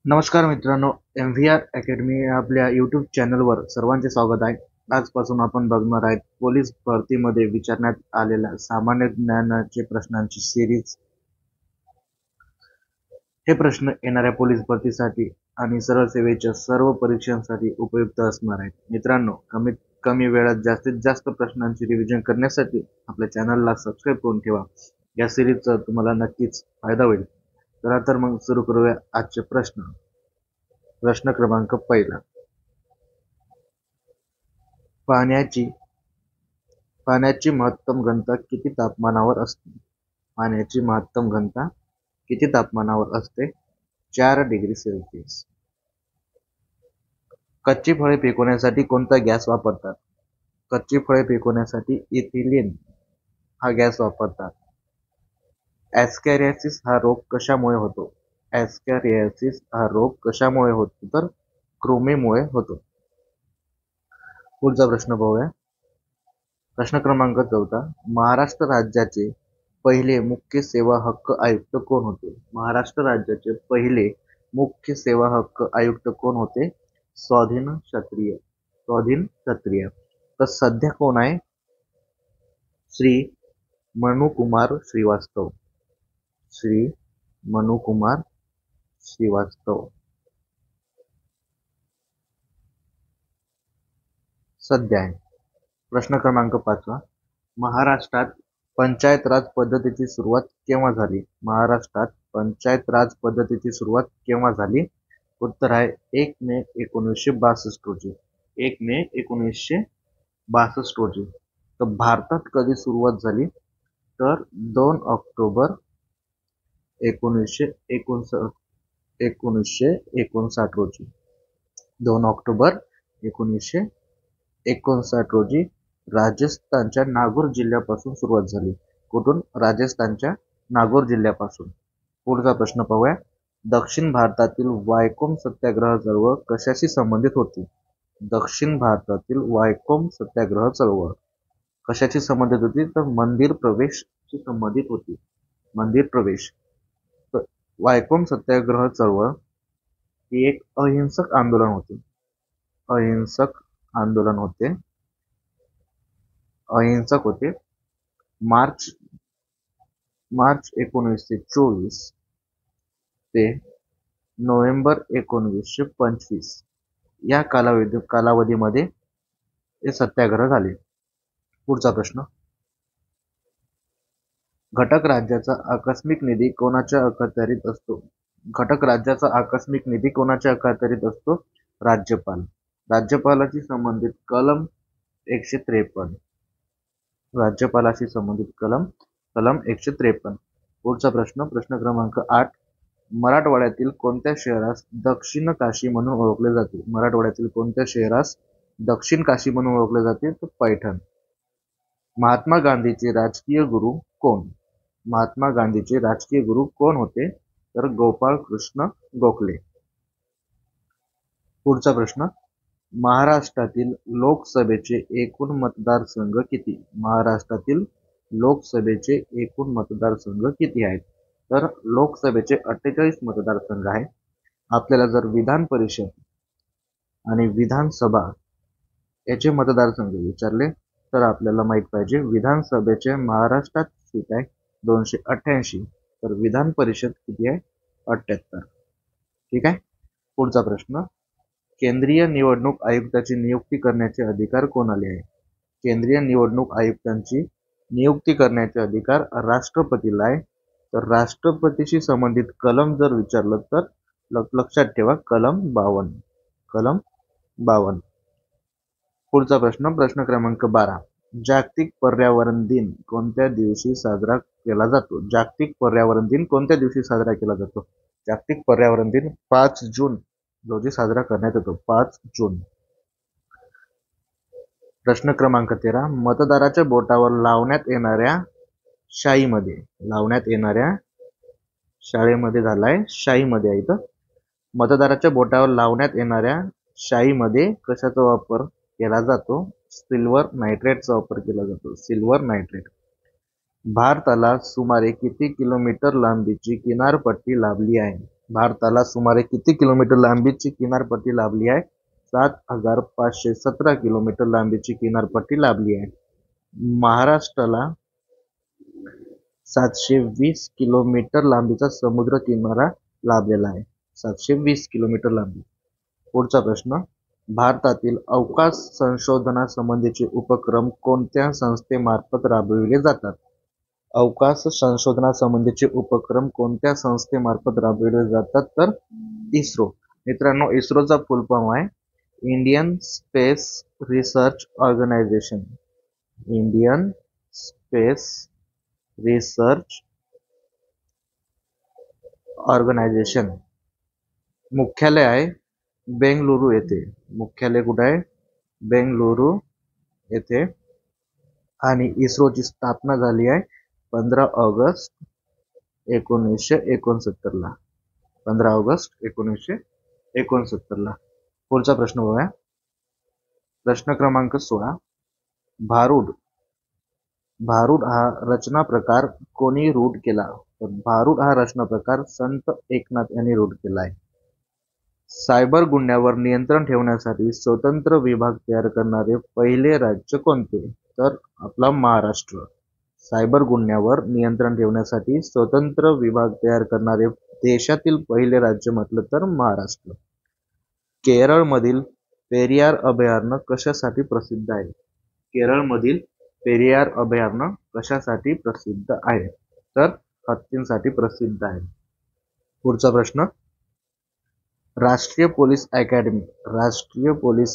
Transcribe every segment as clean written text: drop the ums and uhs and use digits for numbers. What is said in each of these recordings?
नमस्कार मित्रांनो, MVR academy या आपल्या यूट्यूब चॅनलवर सर्वांचे स्वागत आहे. आजपासून आपण बघणार आहेत पोलीस भरतीमध्ये विचारण्यात आलेल्या सामान्य ज्ञानाचे प्रश्नांची सिरीज. हे प्रश्न येणाऱ्या पोलीस भरतीसाठी आणि सरळ सेवेच्या सर्व परीक्षांसाठी उपयुक्त असणार आहेत. मित्रांनो, कमीत कमी वेळात जास्तीत जास्त प्रश्नांची रिव्हिजन करण्यासाठी आपल्या चॅनलला सबस्क्राईब करून ठेवा. या सिरीजचा तुम्हाला नक्कीच फायदा होईल. चला तर मग सुरू करूया आजचे प्रश्न. प्रश्न क्रमांक पहिला. पाण्याची महत्तम घनता किती तापमानावर असते? पाण्याची महत्तम घनता किती तापमानावर असते? 4 डिग्री सेल्सिअस. कच्ची फळे पिकवण्यासाठी कोणता गॅस वापरतात? कच्ची फळे पिकवण्यासाठी इथिलीन हा गॅस वापरतात. ॲस्कॅरियासिस हा रोग कशामुळे होतो? ॲस्कॅरियासिस हा रोग कशामुळे होतो? तर कृमीमुळे होतो. पुढचा प्रश्न पाहूया. प्रश्न क्रमांक 14. महाराष्ट्र राज्याचे पहिले मुख्य सेवा हक्क आयुक्त कोण होते? महाराष्ट्र राज्याचे पहिले मुख्य सेवा हक्क आयुक्त कोण होते? स्वाधीन क्षत्रिय. तर सध्या कोण आहे? श्री मनुकुमार श्रीवास्तव. सध्या आहे. प्रश्न क्रमांक 5. महाराष्ट्रात पंचायत राज पद्धतीची सुरुवात केव्हा झाली? महाराष्ट्रात पंचायत राज पद्धतीची सुरुवात केव्हा झाली? उत्तर आहे 1 मे 1962 रोजी. 1 मे 1962 रोजी. तर भारतात कधी सुरुवात झाली? तर 2 ऑक्टोबर 1959 रोजी. 2 ऑक्टोबर 1959 रोजी राजस्थानच्या नागौर जिल्ह्यापासून सुरुवात झाली. कुठून? राजस्थानच्या नागौर जिल्ह्यापासून. पुढचा प्रश्न पाहूया. दक्षिण भारतातील वायकोम सत्याग्रह चळवळ कशाशी संबंधित होती? दक्षिण भारतातील वायकोम सत्याग्रह चळवळ कशाशी संबंधित होती? तर मंदिर प्रवेशशी संबंधित होती. मंदिर प्रवेश. वायकोम सत्याग्रह चळवळ ही एक अहिंसक आंदोलन होते. अहिंसक होते. मार्च 1924 ते नोव्हेंबर 1925 या कालावधीमध्ये हे सत्याग्रह झाले. पुढचा प्रश्न. घटक राज्याचा आकस्मिक निधी कोणाच्या अखत्यारीत असतो? घटक राज्याचा आकस्मिक निधी कोणाच्या अखत्यारीत असतो? राज्यपाल. राज्यपालाशी संबंधित कलम 153. राज्यपालाशी संबंधित कलम 153. पुढचा प्रश्न. प्रश्न क्रमांक 8. मराठवाड्यातील कोणत्या शहरास दक्षिण काशी म्हणून ओळखले जाते? मराठवाड्यातील कोणत्या शहरास दक्षिण काशी म्हणून ओळखले जाते? तर पैठण. महात्मा गांधीचे राजकीय गुरु कोण? महात्मा गांधीचे राजकीय गुरु कोण होते? तर गोपाळ कृष्ण गोखले. पुढचा प्रश्न. महाराष्ट्रातील लोकसभेचे एकूण मतदारसंघ किती? महाराष्ट्रातील लोकसभेचे एकूण मतदारसंघ किती आहेत? तर लोकसभेचे 48 मतदारसंघ आहे. आपल्याला जर विधान परिषद आणि विधानसभा याचे मतदारसंघ विचारले तर आपल्याला माहित पाहिजे विधानसभेचे महाराष्ट्रात सीट आहे 288, तर विधान परिषद किती आहे? 78. ठीक आहे. पुढचा प्रश्न. केंद्रीय निवडणूक आयुक्ताची नियुक्ती करण्याचे अधिकार कोणाला आहे? केंद्रीय निवडणूक आयुक्तांची नियुक्ती करण्याचे अधिकार राष्ट्रपतीला आहे. तर राष्ट्रपतीशी संबंधित कलम जर विचारलं तर लक्षात ठेवा कलम 52. पुढचा प्रश्न. प्रश्न क्रमांक 12. जागतिक पर्यावरण दिन कोणत्या दिवशी साजरा केला जातो? जागतिक पर्यावरण दिन कोणत्या दिवशी साजरा केला जातो? जागतिक पर्यावरण दिन 5 जून रोजी साजरा करण्यात येतो. 5 जून. प्रश्न क्रमांक 13. मतदाराच्या बोटावर लावण्यात येणाऱ्या शाईमध्ये झालाय शाईमध्ये आहे इथं. मतदाराच्या बोटावर लावण्यात येणाऱ्या शाईमध्ये कशाचा वापर केला जातो? सिल्वर नायट्रेटचा वापर केला जातो. Silver nitrate. भारताला सुमारे किती किलोमीटर लांबीची किनारपट्टी लाभली आहे? भारताला सुमारे किती किलोमीटर लांबीची किनारपट्टी लाभली आहे? 7,517 किलोमीटर लांबीची किनारपट्टी लाभली आहे. महाराष्ट्राला 720 किलोमीटर लांबीचा समुद्र किनारा लाभलेला आहे. 720 किलोमीटर लांबी. पुढचा प्रश्न, भारतातील अवकाश संशोधनासंबंधीचे उपक्रम कोणत्या संस्थेमार्फत राबविले जातात? अवकाश संशोधनासंबंधीचे उपक्रम कोणत्या संस्थेमार्फत राबविले जातात? तर इस्रो. मित्रांनो, इस्रोचा फुल फॉर्म आहे Indian space research organisation. Indian space research organisation. मुख्यालय आहे बेंगलुरू येथे. मुख्यालय कुठे आहे? बेंगलुरू येथे. आणि इस्रोची स्थापना झाली आहे 15 ऑगस्ट 1969 ला. 15 ऑगस्ट 1969 ला. पुढचा प्रश्न बघूया. प्रश्न क्रमांक 16. भारूड हा रचना प्रकार कोणी रूढ केला? तर भारूड हा रचना प्रकार संत एकनाथ यांनी रूढ केला आहे. सायबर गुन्ह्यावर नियंत्रण ठेवण्यासाठी स्वतंत्र विभाग तयार करणारे पहिले राज्य कोणते? तर आपला महाराष्ट्र. सायबर गुन्ह्यावर नियंत्रण ठेवण्यासाठी स्वतंत्र विभाग तयार करणारे देशातील पहिले राज्य म्हटलं तर महाराष्ट्र. केरळमधील पेरियार अभयारण्य कशासाठी प्रसिद्ध आहे? केरळमधील पेरियार अभयारण्य कशासाठी प्रसिद्ध आहे? तर हत्तींसाठी प्रसिद्ध आहे. पुढचा प्रश्न, राष्ट्रीय पोलीस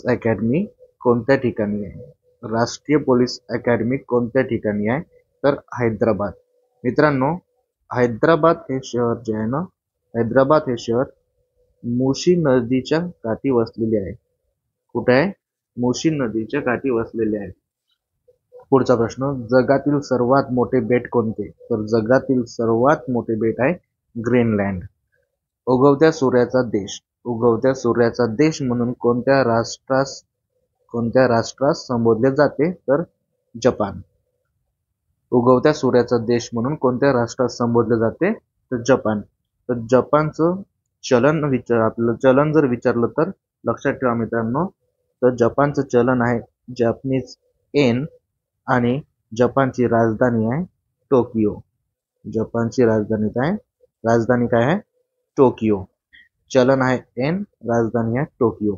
अकॅडमी कोणत्या ठिकाणी आहे? राष्ट्रीय पोलीस अकॅडमी कोणत्या ठिकाणी आहे? तर हैदराबाद. मित्रांनो, हैदराबाद हे शहर जे आहे ना, हैदराबाद हे शहर मुशी नदीच्या काठी वसलेले आहे. कुठे आहे? मुशी नदीच्या काठी वसलेले आहे. पुढचा प्रश्न, जगातील सर्वात मोठे बेट कोणते? तर जगातील सर्वात मोठे बेट आहे ग्रीनलँड. उगवत्या सूर्याचा देश म्हणून कोणत्या राष्ट्रास संबोधले जाते? तर जपान. उगवत्या सूर्याचा देश म्हणून कोणत्या राष्ट्रास संबोधले जाते? तर जपान. तर जपानचं चलन जर विचारलं तर लक्षात ठेवा मित्रांनो, तर जपानचं चलन आहे जॅपनीज येन आणि जपानची राजधानी आहे टोकियो. जपानची राजधानी काय आहे? टोकियो. चलन आहे येन, राजधानी आहे टोकियो.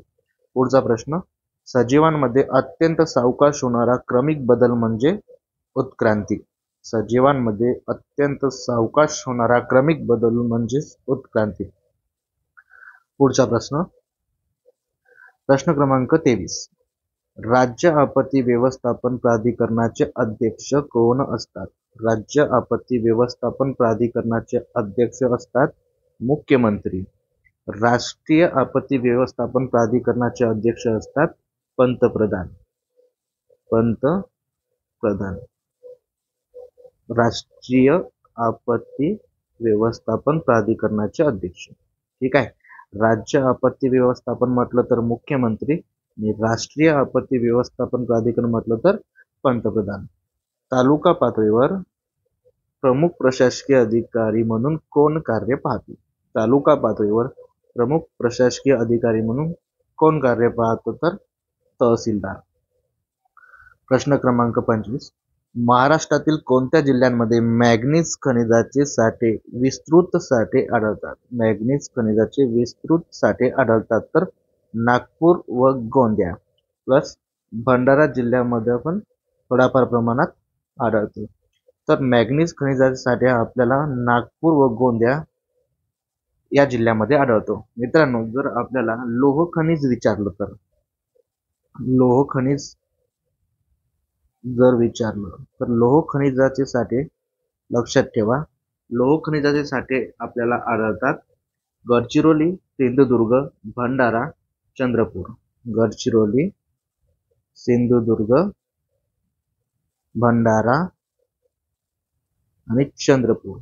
पुढचा प्रश्न, सजीवांमध्ये अत्यंत सावकाश होणारा क्रमिक बदल म्हणजे उत्क्रांती. सजीवांमध्ये अत्यंत सावकाश होणारा क्रमिक बदल म्हणजे उत्क्रांती. पुढचा प्रश्न क्रमांक 23. राज्य आपत्ती व्यवस्थापन प्राधिकरणाचे अध्यक्ष कोण असतात? राज्य आपत्ती व्यवस्थापन प्राधिकरणाचे अध्यक्ष असतात मुख्यमंत्री. राष्ट्रीय आपत्ती व्यवस्थापन प्राधिकरणाचे अध्यक्ष असतात पंतप्रधान. राष्ट्रीय आपत्ती व्यवस्थापन प्राधिकरणाचे अध्यक्ष. ठीक आहे. राज्य आपत्ती व्यवस्थापन म्हटलं तर मुख्यमंत्री आणि राष्ट्रीय आपत्ती व्यवस्थापन प्राधिकरण म्हटलं तर पंतप्रधान. तालुका पातळीवर प्रमुख प्रशासकीय अधिकारी म्हणून कोण कार्य पाहते? तालुका पातळीवर प्रमुख प्रशासकीय अधिकारी म्हणून कोण कार्य पाहतो? तर तहसीलदार. प्रश्न क्रमांक 25. महाराष्ट्रातील कोणत्या जिल्ह्यांमध्ये मॅंगनीज खनिजाचे विस्तृत साठे आढळतात? मॅंगनीज खनिजाचे विस्तृत साठे आढळतात तर नागपूर व गोंदिया प्लस भंडारा जिल्ह्यामध्ये पण थोड्याफार प्रमाणात आढळते. तर मॅंगनीज खनिजाचे साठे आपल्याला नागपूर व गोंदिया या जिल्ह्यामध्ये आढळतो. मित्रांनो, जर आपल्याला लोह खनिज विचारलं तर लोह खनिजाचे साठे लक्षात ठेवा. लोह खनिजाचे साठे आपल्याला आढळतात गडचिरोली, सिंधुदुर्ग, भंडारा, चंद्रपूर. गडचिरोली, सिंधुदुर्ग, भंडारा आणि चंद्रपूर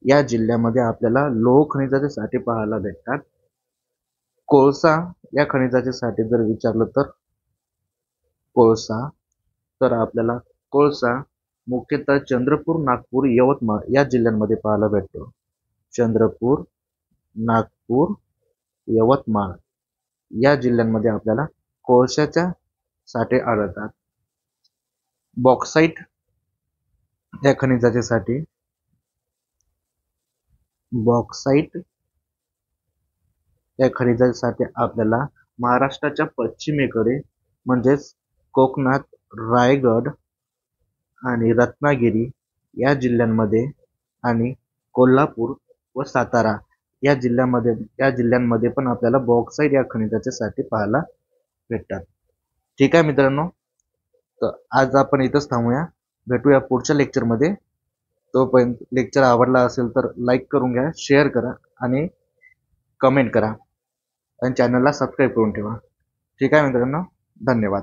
या जिल्ह्यामध्ये आपल्याला लोह खनिजाचे साठे पाहायला भेटतात. कोळसा या खनिजाचे साठे जर विचारलं तर आपल्याला कोळसा मुख्यतः चंद्रपूर, नागपूर, यवतमाळ या जिल्ह्यांमध्ये पाहायला भेटतो. चंद्रपूर, नागपूर, यवतमाळ या जिल्ह्यांमध्ये आपल्याला कोळशाच्या साठे आढळतात. बॉक्साईट या खनिजाचे साठे बॉक्साईट या खनिजासाठी आपल्याला महाराष्ट्राच्या पश्चिमेकडे म्हणजेच कोकणात रायगड आणि रत्नागिरी या जिल्ह्यांमध्ये आणि कोल्हापूर व सातारा या जिल्ह्यांमध्ये पण आपल्याला बॉक्साईट या खनिजाचे साठे पाहायला भेटतात. ठीक आहे मित्रांनो, तर आज आपण इथंच थांबूया. भेटूया पुढच्या लेक्चरमध्ये. तोपर्यंत लेक्चर आवडला असेल तर लाईक करून घ्या, शेअर करा आणि कमेंट करा आणि चॅनलला सबस्क्राईब करून ठेवा. ठीक आहे मित्रांनो, धन्यवाद.